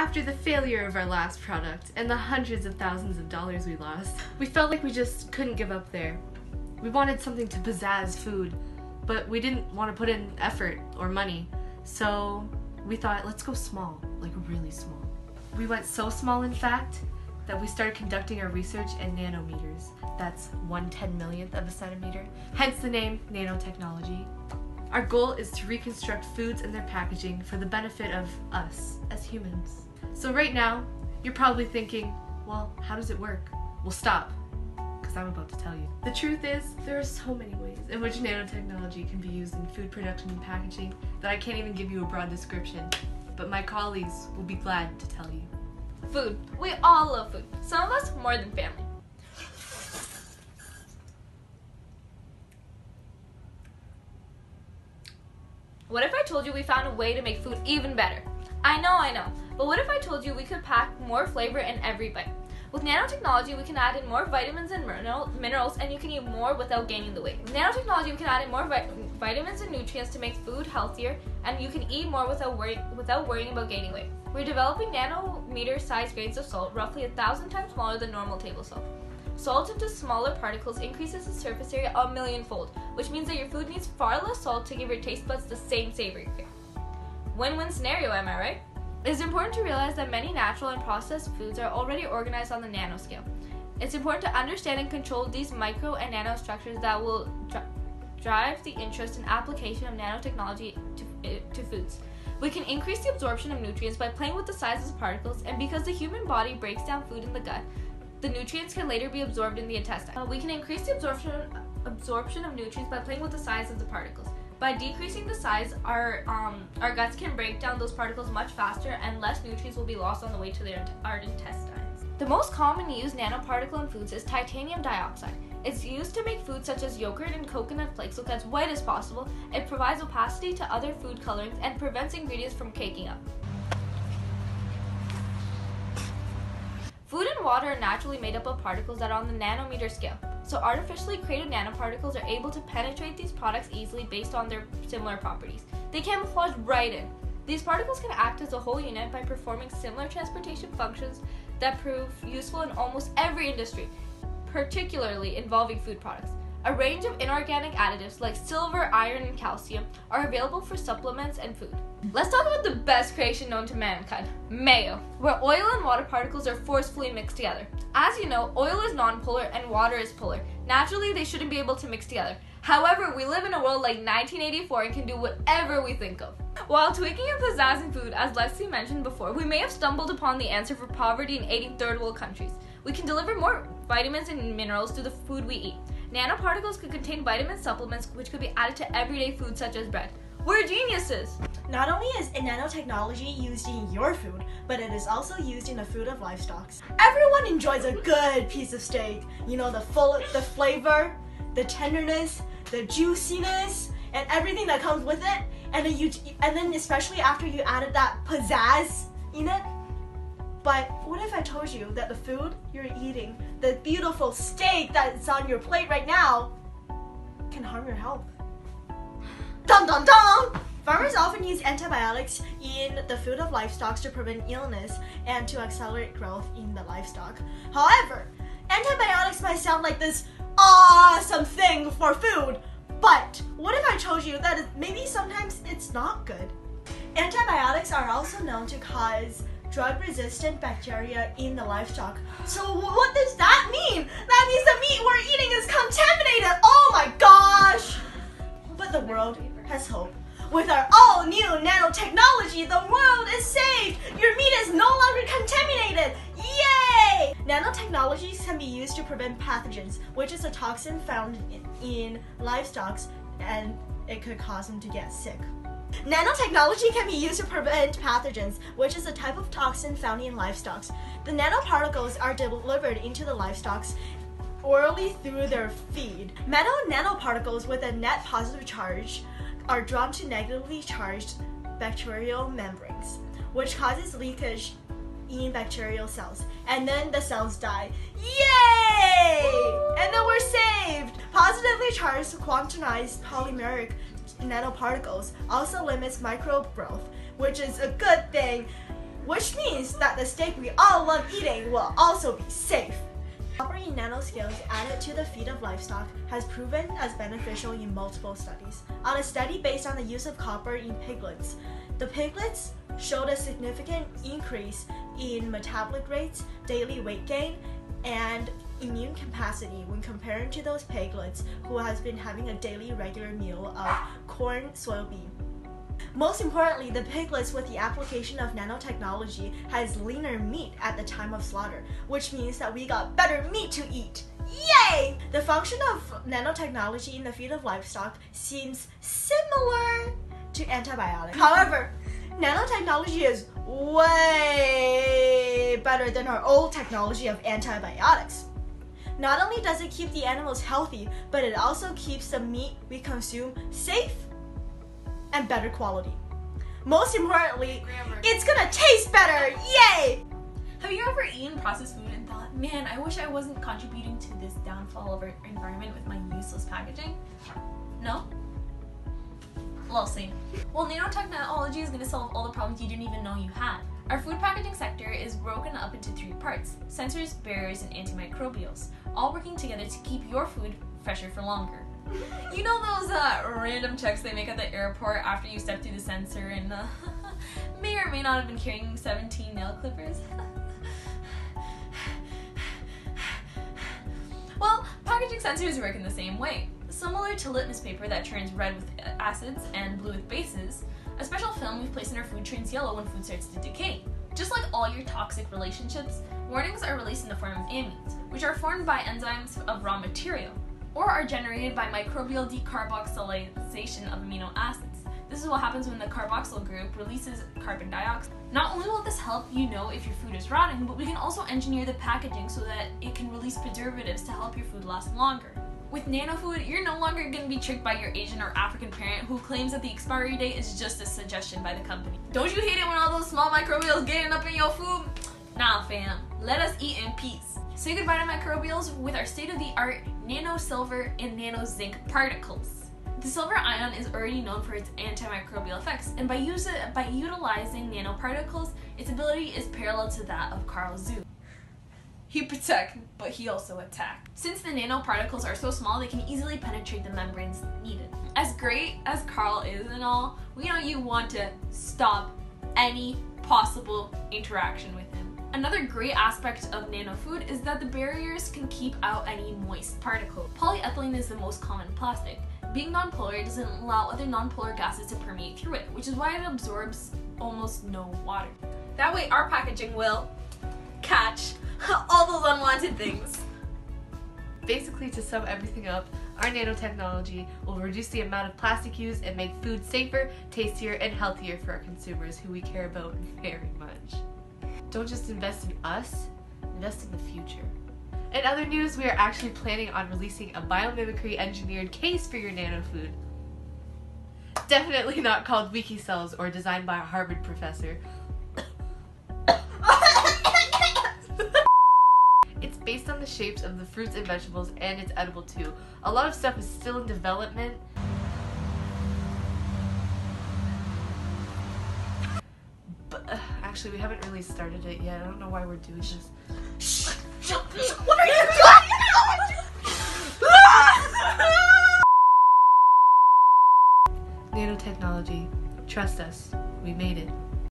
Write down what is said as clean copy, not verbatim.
After the failure of our last product and the hundreds of thousands of dollars we lost, we felt like we just couldn't give up there. We wanted something to pizzazz food, but we didn't want to put in effort or money. So we thought, let's go small, like really small. We went so small, in fact, that we started conducting our research in nanometers. That's 1/10,000,000th of a centimeter, hence the name Nanotechnology. Our goal is to reconstruct foods and their packaging for the benefit of us as humans. So right now, you're probably thinking, well, how does it work? Well, stop, because I'm about to tell you. The truth is, there are so many ways in which nanotechnology can be used in food production and packaging that I can't even give you a broad description, but my colleagues will be glad to tell you. Food. We all love food. Some of us more than family. What if I told you we found a way to make food even better? I know. But what if I told you we could pack more flavor in every bite? With nanotechnology, we can add in more vitamins and minerals, and you can eat more without gaining the weight. With nanotechnology, we can add in more vitamins and nutrients to make food healthier, and you can eat more without worrying about gaining weight. We're developing nanometer-sized grains of salt, roughly 1,000 times smaller than normal table salt. Salt into smaller particles increases the surface area 1,000,000-fold, which means that your food needs far less salt to give your taste buds the same savory feel. Win-win scenario, am I right? It is important to realize that many natural and processed foods are already organized on the nanoscale. It's important to understand and control these micro and nanostructures that will drive the interest and application of nanotechnology to foods. We can increase the absorption of nutrients by playing with the sizes of particles, and because the human body breaks down food in the gut, the nutrients can later be absorbed in the intestine. We can increase the absorption of nutrients by playing with the size of the particles. By decreasing the size, our guts can break down those particles much faster, and less nutrients will be lost on the way to our intestines. The most common used nanoparticle in foods is titanium dioxide. It's used to make foods such as yogurt and coconut flakes look as white as possible. It provides opacity to other food colorings and prevents ingredients from caking up. Food and water are naturally made up of particles that are on the nanometer scale. So artificially created nanoparticles are able to penetrate these products easily based on their similar properties. They camouflage right in. These particles can act as a whole unit by performing similar transportation functions that prove useful in almost every industry, particularly involving food products. A range of inorganic additives like silver, iron, and calcium are available for supplements and food. Let's talk about the best creation known to mankind, mayo, where oil and water particles are forcefully mixed together. As you know, oil is nonpolar and water is polar. Naturally, they shouldn't be able to mix together. However, we live in a world like 1984 and can do whatever we think of. While tweaking and pizzazzing food, as Leslie mentioned before, we may have stumbled upon the answer for poverty in 80 third world countries. We can deliver more vitamins and minerals through the food we eat. Nanoparticles could contain vitamin supplements which could be added to everyday foods such as bread. We're geniuses! Not only is nanotechnology used in your food, but it is also used in the food of livestock. Everyone enjoys a good piece of steak. You know, the flavor, the tenderness, the juiciness, and everything that comes with it. And then especially after you added that pizzazz in it. But what if I told you that the food you're eating, the beautiful steak that's on your plate right now, can harm your health? Dum dum dum! Farmers often use antibiotics in the food of livestock to prevent illness and to accelerate growth in the livestock. However, antibiotics might sound like this awesome thing for food, but what if I told you that maybe sometimes it's not good? Antibiotics are also known to cause drug-resistant bacteria in the livestock. So what does that mean? That means the meat we're eating is contaminated! Oh my gosh! But the world has hope. With our all-new nanotechnology, the world is saved! Your meat is no longer contaminated! Yay! Nanotechnologies can be used to prevent pathogens, which is a toxin found in livestock, and it could cause them to get sick. Nanotechnology can be used to prevent pathogens, which is a type of toxin found in livestock. The nanoparticles are delivered into the livestock orally through their feed. Metal nanoparticles with a net positive charge are drawn to negatively charged bacterial membranes, which causes leakage in bacterial cells, and then the cells die. Yay! And then we're saved! Positively charged quantized polymeric nanoparticles also limits microbe growth, which is a good thing. which means that the steak we all love eating will also be safe. Copper in nanoscales added to the feed of livestock has proven as beneficial in multiple studies. On a study based on the use of copper in piglets, the piglets showed a significant increase in metabolic rates, daily weight gain, and immune capacity when comparing to those piglets who has been having a daily regular meal of corn, soybean. Most importantly, the piglets with the application of nanotechnology has leaner meat at the time of slaughter, which means that we got better meat to eat. Yay! The function of nanotechnology in the feed of livestock seems similar to antibiotics. However, nanotechnology is way better than our old technology of antibiotics. Not only does it keep the animals healthy, but it also keeps the meat we consume safe and better quality. Most importantly, it's gonna taste better! Yay! Have you ever eaten processed food and thought, man, I wish I wasn't contributing to this downfall of our environment with my useless packaging? No? Well, same. Well, nanotechnology is going to solve all the problems you didn't even know you had. Our food packaging sector is broken up into 3 parts: sensors, barriers, and antimicrobials, all working together to keep your food fresher for longer. You know those random checks they make at the airport after you step through the sensor and may or may not have been carrying 17 nail clippers? Well, packaging sensors work in the same way. Similar to litmus paper that turns red with acids and blue with bases, a special film we've placed in our food turns yellow when food starts to decay. Just like all your toxic relationships, warnings are released in the form of amines, which are formed by enzymes of raw material, or are generated by microbial decarboxylation of amino acids. This is what happens when the carboxyl group releases carbon dioxide. Not only will this help you know if your food is rotting, but we can also engineer the packaging so that it can release preservatives to help your food last longer. With NanoFood, you're no longer going to be tricked by your Asian or African parent who claims that the expiry date is just a suggestion by the company. Don't you hate it when all those small microbials getting up in your food? Nah fam, let us eat in peace. Say goodbye to microbials with our state-of-the-art nano silver and nano zinc particles. The silver ion is already known for its antimicrobial effects, and by utilizing nanoparticles, its ability is parallel to that of Carl Zoo. He protect, but he also attack. Since the nanoparticles are so small, they can easily penetrate the membranes needed. As great as Carl is and all, we know you want to stop any possible interaction with him. Another great aspect of NanoFood is that the barriers can keep out any moist particles. Polyethylene is the most common plastic. Being nonpolar doesn't allow other nonpolar gases to permeate through it, which is why it absorbs almost no water. That way our packaging will catch all those unwanted things. Basically, to sum everything up, our nanotechnology will reduce the amount of plastic used and make food safer, tastier, and healthier for our consumers who we care about very much. Don't just invest in us, invest in the future. In other news, we are actually planning on releasing a biomimicry engineered case for your NanoFood. Definitely not called Wiki Cells or designed by a Harvard professor. It's based on the shapes of the fruits and vegetables, and it's edible too. A lot of stuff is still in development. But actually, we haven't really started it yet. I don't know why we're doing this. Shh! What are you doing? Nanotechnology. Trust us. We made it.